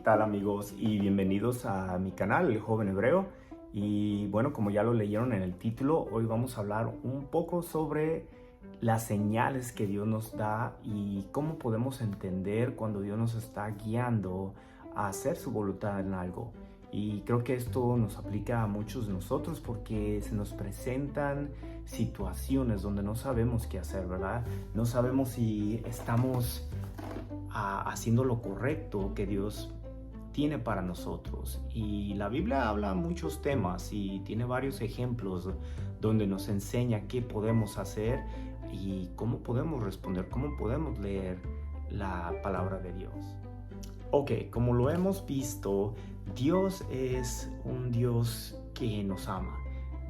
tal amigos? Y bienvenidos a mi canal, El Joven Hebreo. Y bueno, como ya lo leyeron en el título, hoy vamos a hablar un poco sobre las señales que Dios nos da y cómo podemos entender cuando Dios nos está guiando a hacer su voluntad en algo. Y creo que esto nos aplica a muchos de nosotros porque se nos presentan situaciones donde no sabemos qué hacer, ¿verdad? No sabemos si estamos haciendo lo correcto que Dios tiene para nosotros. Y la Biblia habla muchos temas y tiene varios ejemplos donde nos enseña qué podemos hacer y cómo podemos responder, cómo podemos leer la palabra de Dios. Ok, como lo hemos visto, Dios es un Dios que nos ama.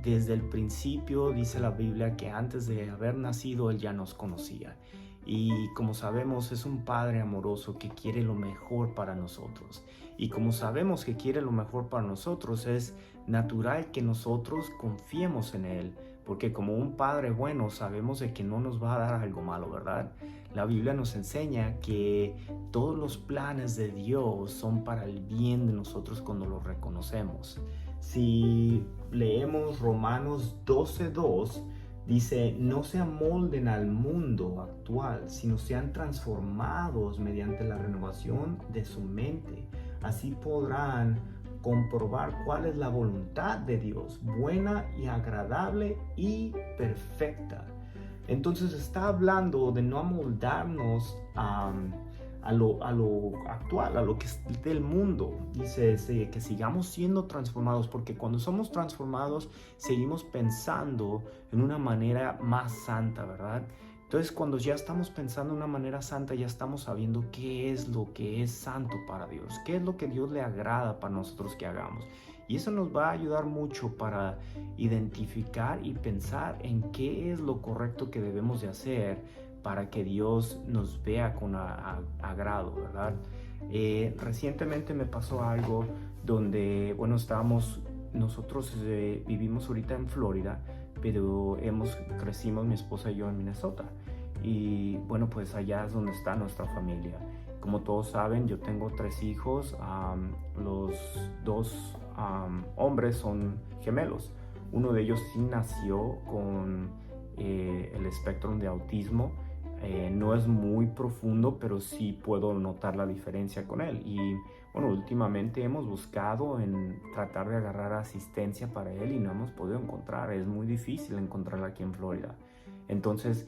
Desde el principio dice la Biblia que antes de haber nacido Él ya nos conocía. Y como sabemos es un Padre amoroso que quiere lo mejor para nosotros. Y como sabemos que quiere lo mejor para nosotros, es natural que nosotros confiemos en Él. Porque como un Padre bueno sabemos de que no nos va a dar algo malo, ¿verdad? La Biblia nos enseña que todos los planes de Dios son para el bien de nosotros cuando los reconocemos. Si leemos Romanos 12:2, dice, no se amolden al mundo actual, sino sean transformados mediante la renovación de su mente. Así podrán comprobar cuál es la voluntad de Dios, buena y agradable y perfecta. Entonces está hablando de no amoldarnos a lo actual, a lo que es del mundo. Dice que sigamos siendo transformados, porque cuando somos transformados seguimos pensando en una manera más santa, ¿verdad? Entonces cuando ya estamos pensando de una manera santa, ya estamos sabiendo qué es lo que es santo para Dios, qué es lo que Dios le agrada para nosotros que hagamos. Y eso nos va a ayudar mucho para identificar y pensar en qué es lo correcto que debemos de hacer para que Dios nos vea con agrado, ¿verdad? Recientemente me pasó algo donde, bueno, nosotros vivimos ahorita en Florida, pero crecimos mi esposa y yo en Minnesota. Y bueno, pues allá es donde está nuestra familia. Como todos saben, yo tengo 3 hijos. Los 2 hombres son gemelos. Uno de ellos sí nació con el espectro de autismo. No es muy profundo, pero sí puedo notar la diferencia con él. Y bueno, últimamente hemos buscado en tratar de agarrar asistencia para él y no hemos podido encontrar. Es muy difícil encontrarla aquí en Florida. Entonces,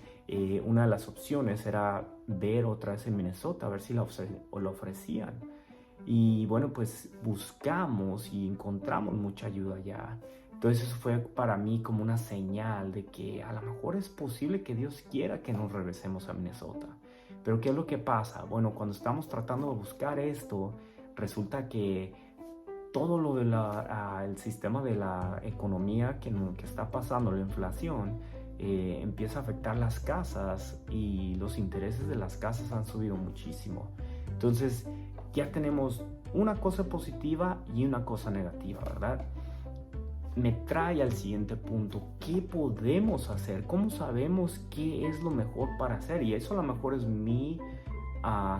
una de las opciones era ver otra vez en Minnesota, a ver si la ofrecían. Y bueno, pues buscamos y encontramos mucha ayuda allá. Entonces eso fue para mí como una señal de que a lo mejor es posible que Dios quiera que nos regresemos a Minnesota. Pero ¿qué es lo que pasa? Bueno, cuando estamos tratando de buscar esto, resulta que todo lo del el sistema de la economía que está pasando, la inflación, empieza a afectar las casas y los intereses de las casas han subido muchísimo. Entonces ya tenemos una cosa positiva y una cosa negativa, ¿verdad? Me trae al siguiente punto: ¿qué podemos hacer? ¿Cómo sabemos qué es lo mejor para hacer? Y eso a lo mejor es mi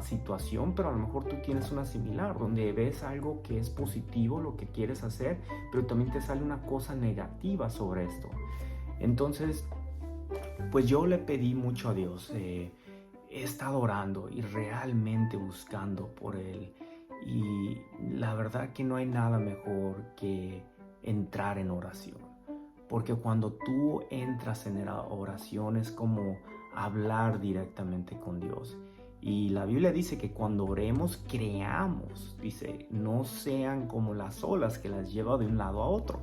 situación, pero a lo mejor tú tienes una similar, donde ves algo que es positivo, lo que quieres hacer, pero también te sale una cosa negativa sobre esto. Entonces, pues yo le pedí mucho a Dios. He estado orando y realmente buscando por Él. Y la verdad que no hay nada mejor que entrar en oración. Porque cuando tú entras en la oración es como hablar directamente con Dios. Y la Biblia dice que cuando oremos, creamos. Dice, no sean como las olas que las lleva de un lado a otro.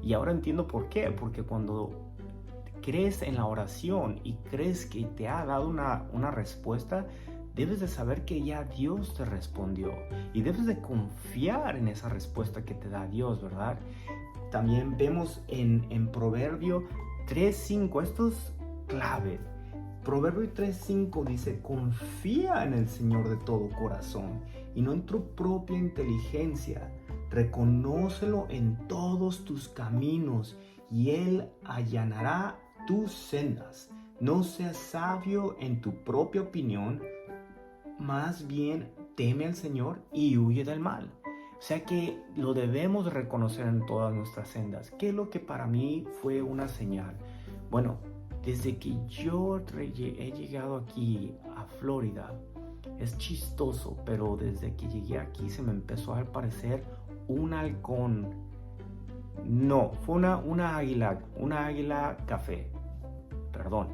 Y ahora entiendo por qué. Porque cuando crees en la oración y crees que te ha dado una respuesta, debes de saber que ya Dios te respondió y debes de confiar en esa respuesta que te da Dios, ¿verdad? También vemos en Proverbio 3:5, esto es clave. Proverbio 3:5 dice, confía en el Señor de todo corazón y no en tu propia inteligencia. Reconócelo en todos tus caminos y Él allanará tus sendas. No seas sabio en tu propia opinión, más bien teme al Señor y huye del mal. O sea que lo debemos reconocer en todas nuestras sendas. ¿Qué es lo que para mí fue una señal? Bueno, desde que yo he llegado aquí a Florida, es chistoso, pero desde que llegué aquí se me empezó a aparecer un halcón. No, fue una águila café. Perdón,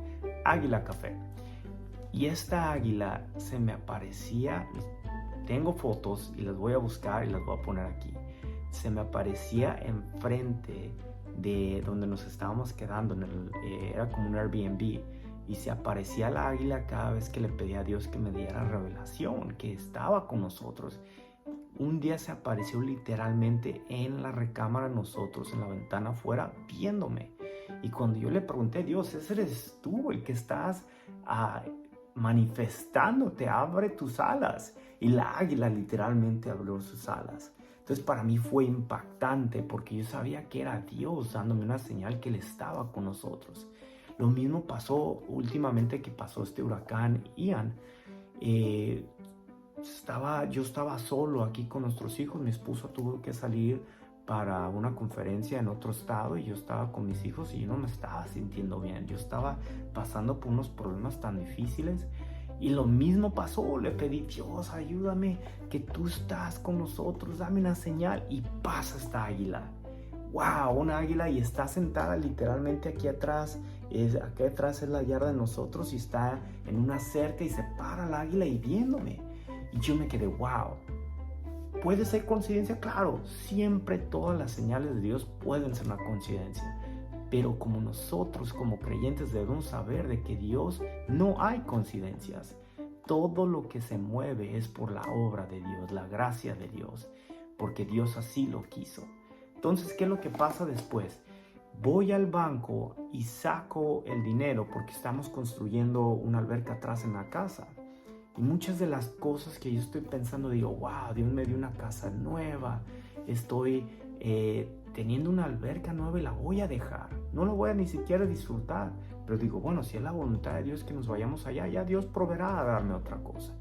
águila café. Y esta águila se me aparecía, tengo fotos y las voy a buscar y las voy a poner aquí. Se me aparecía enfrente de donde nos estábamos quedando, era como un Airbnb, y se aparecía la águila cada vez que le pedía a Dios que me diera revelación, que estaba con nosotros. Un día se apareció literalmente en la recámara de nosotros, en la ventana afuera, viéndome. Y cuando yo le pregunté a Dios, ¿ese eres tú el que estás manifestándote? Abre tus alas. Y la águila literalmente abrió sus alas. Entonces para mí fue impactante porque yo sabía que era Dios dándome una señal que Él estaba con nosotros. Lo mismo pasó últimamente que pasó este huracán Ian. Yo estaba solo aquí con nuestros hijos. Mi esposo tuvo que salir para una conferencia en otro estado y yo estaba con mis hijos y yo no me estaba sintiendo bien. Yo estaba pasando por unos problemas tan difíciles y lo mismo pasó. Le pedí, Dios, ayúdame, que tú estás con nosotros, dame una señal, y pasa esta águila. ¡Wow! Una águila, y está sentada literalmente aquí atrás. Aquí atrás es la yarda de nosotros y está en una cerca y se para el águila y viéndome. Y yo me quedé, wow. ¿Puede ser coincidencia? Claro, siempre todas las señales de Dios pueden ser una coincidencia. Pero como nosotros, como creyentes, debemos saber de que Dios no hay coincidencias. Todo lo que se mueve es por la obra de Dios, la gracia de Dios, porque Dios así lo quiso. Entonces, ¿qué es lo que pasa después? Voy al banco y saco el dinero porque estamos construyendo una alberca atrás en la casa. Y muchas de las cosas que yo estoy pensando, digo, wow, Dios me dio una casa nueva, estoy teniendo una alberca nueva y la voy a dejar. No lo voy a ni siquiera disfrutar. Pero digo, bueno, si es la voluntad de Dios que nos vayamos allá, ya Dios proveerá a darme otra cosa.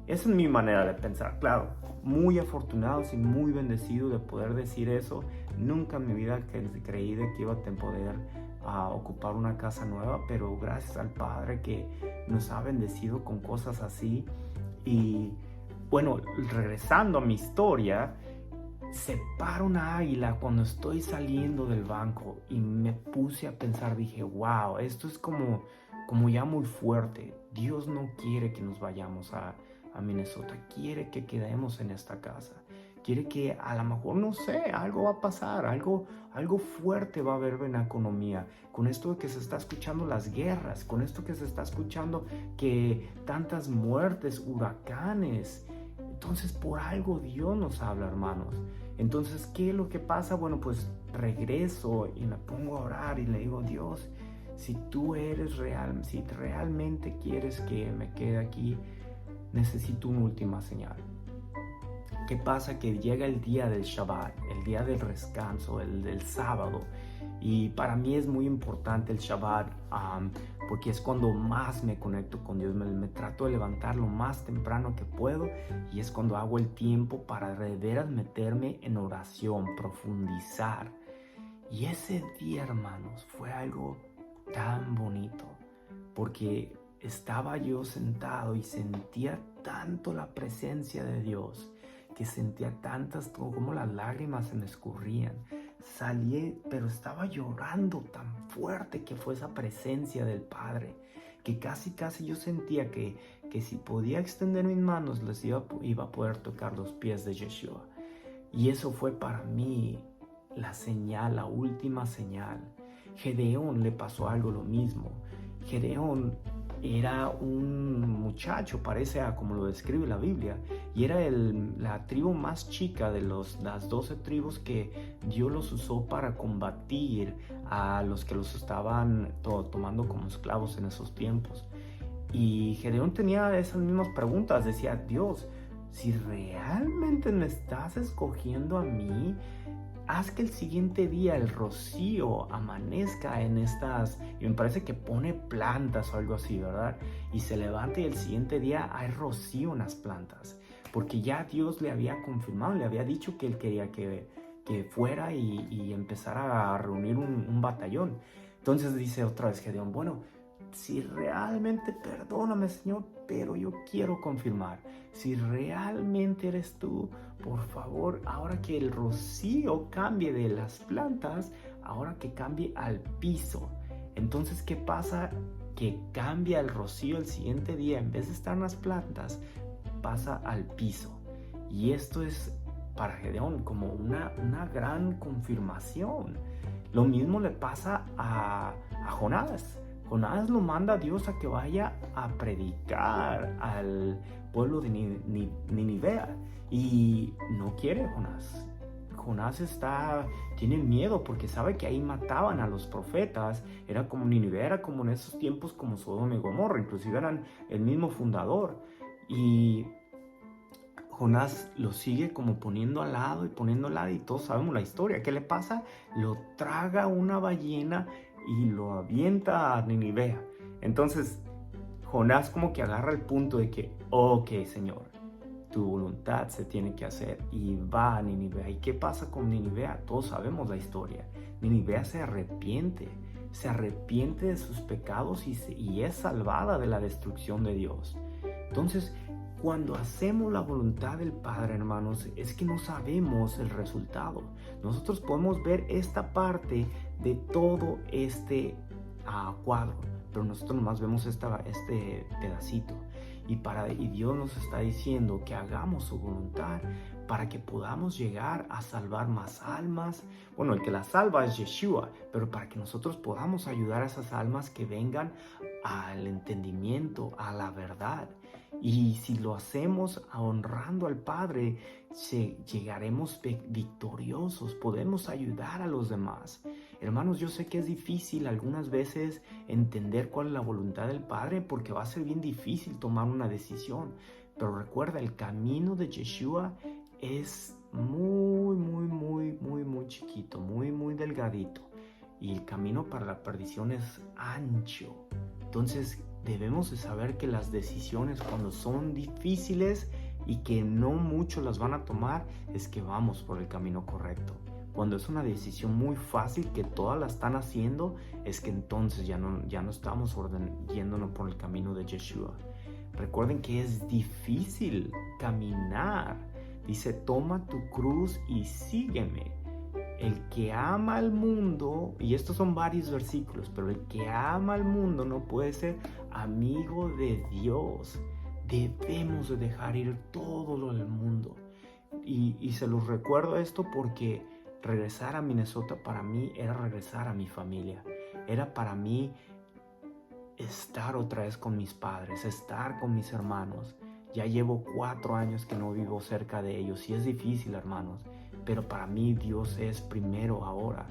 Esa es mi manera de pensar. Claro, muy afortunados y muy bendecidos de poder decir eso. Nunca en mi vida creí de que iba a poder ocupar una casa nueva, pero gracias al Padre que nos ha bendecido con cosas así. Y bueno, regresando a mi historia, se para una águila cuando estoy saliendo del banco y me puse a pensar, dije, wow, esto es como ya muy fuerte. Dios no quiere que nos vayamos a Minnesota, quiere que quedemos en esta casa. Quiere que a lo mejor, no sé, algo va a pasar, algo fuerte va a haber en la economía. Con esto que se está escuchando las guerras, con esto que se está escuchando que tantas muertes, huracanes. Entonces por algo Dios nos habla, hermanos. Entonces, ¿qué es lo que pasa? Bueno, pues regreso y me pongo a orar y le digo, Dios, si tú eres real, si realmente quieres que me quede aquí, necesito una última señal. ¿Qué pasa? Que llega el día del Shabbat, el día del descanso, el del sábado. Y para mí es muy importante el Shabbat porque es cuando más me conecto con Dios. Me trato de levantar lo más temprano que puedo y es cuando hago el tiempo para de veras meterme en oración, profundizar. Y ese día, hermanos, fue algo tan bonito porque estaba yo sentado y sentía tanto la presencia de Dios, que sentía tantas, como las lágrimas se me escurrían. Salí, pero estaba llorando tan fuerte que fue esa presencia del Padre, que casi yo sentía que si podía extender mis manos, les iba a poder tocar los pies de Yeshua. Y eso fue para mí la señal, la última señal. Gedeón le pasó algo lo mismo. Gedeón era un muchacho, parece como lo describe la Biblia, y era la tribu más chica de las 12 tribus que Dios los usó para combatir a los que los estaban tomando como esclavos en esos tiempos. Y Gedeón tenía esas mismas preguntas, decía, Dios, si realmente me estás escogiendo a mí, haz que el siguiente día el rocío amanezca en estas, y me parece que pone plantas o algo así, ¿verdad? Y se levanta y el siguiente día hay rocío en las plantas. porque ya Dios le había confirmado, le había dicho que él quería que fuera y empezara a reunir un batallón. Entonces dice otra vez Gedeón, bueno, si realmente, perdóname Señor, pero yo quiero confirmar, si realmente eres tú, por favor, ahora que el rocío cambie de las plantas, ahora que cambie al piso. Entonces, ¿qué pasa? Que cambia el rocío el siguiente día, en vez de estar en las plantas, pasa al piso. Y esto es para Gedeón como una gran confirmación. Lo mismo le pasa a Jonás. Jonás lo manda a Dios a que vaya a predicar al pueblo de Ninivea y no quiere Jonás. Jonás tiene miedo porque sabe que ahí mataban a los profetas. Era como Ninivea, era como en esos tiempos como Sodoma y Gomorra, inclusive eran el mismo fundador. Y Jonás lo sigue como poniendo al lado y todos sabemos la historia. ¿Qué le pasa? Lo traga una ballena y lo avienta a Ninivea. Entonces Jonás como que agarra el punto de que, ok, Señor, tu voluntad se tiene que hacer, y va a Ninivea. ¿Y qué pasa con Ninivea? Todos sabemos la historia. Ninivea se arrepiente de sus pecados y es salvada de la destrucción de Dios. Entonces, cuando hacemos la voluntad del Padre, hermanos, es que no sabemos el resultado. Nosotros podemos ver esta parte de todo este cuadro, pero nosotros nomás vemos este pedacito. Y Dios nos está diciendo que hagamos su voluntad para que podamos llegar a salvar más almas. Bueno, el que las salva es Yeshua, pero para que nosotros podamos ayudar a esas almas que vengan al entendimiento, a la verdad. Y si lo hacemos honrando al Padre, llegaremos victoriosos, podemos ayudar a los demás. Hermanos, yo sé que es difícil algunas veces entender cuál es la voluntad del Padre, porque va a ser bien difícil tomar una decisión. Pero recuerda, el camino de Yeshua es muy chiquito, muy delgadito. Y el camino para la perdición es ancho. Entonces debemos de saber que las decisiones, cuando son difíciles y que no muchos las van a tomar, es que vamos por el camino correcto. Cuando es una decisión muy fácil que todas la están haciendo, es que entonces ya no estamos yéndonos por el camino de Yeshua. Recuerden que es difícil caminar. Dice, toma tu cruz y sígueme. El que ama al mundo, y estos son varios versículos, pero el que ama al mundo no puede ser amigo de Dios. Debemos de dejar ir todo lo del mundo. Y se los recuerdo esto porque regresar a Minnesota para mí era regresar a mi familia. Era para mí estar otra vez con mis padres, estar con mis hermanos. Ya llevo 4 años que no vivo cerca de ellos y es difícil, hermanos. Pero para mí Dios es primero ahora.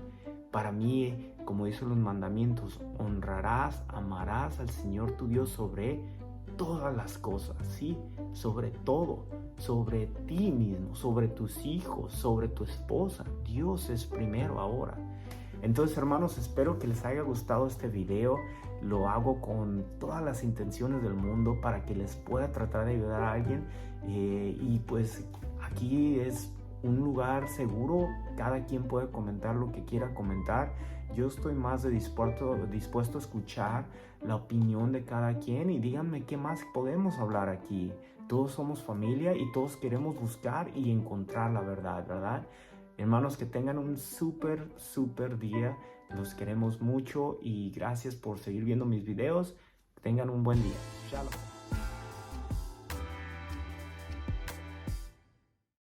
Para mí, como dicen los mandamientos, honrarás, amarás al Señor tu Dios sobre todas las cosas, ¿sí? Sobre todo, sobre ti mismo, sobre tus hijos, sobre tu esposa. Dios es primero ahora. Entonces, hermanos, espero que les haya gustado este video. Lo hago con todas las intenciones del mundo para que les pueda tratar de ayudar a alguien. Y pues aquí es un lugar seguro. Cada quien puede comentar lo que quiera comentar. Yo estoy más dispuesto a escuchar la opinión de cada quien. Y díganme qué más podemos hablar aquí. Todos somos familia y todos queremos buscar y encontrar la verdad, ¿verdad? Hermanos, que tengan un súper día. Los queremos mucho y gracias por seguir viendo mis videos. Tengan un buen día. Shalom.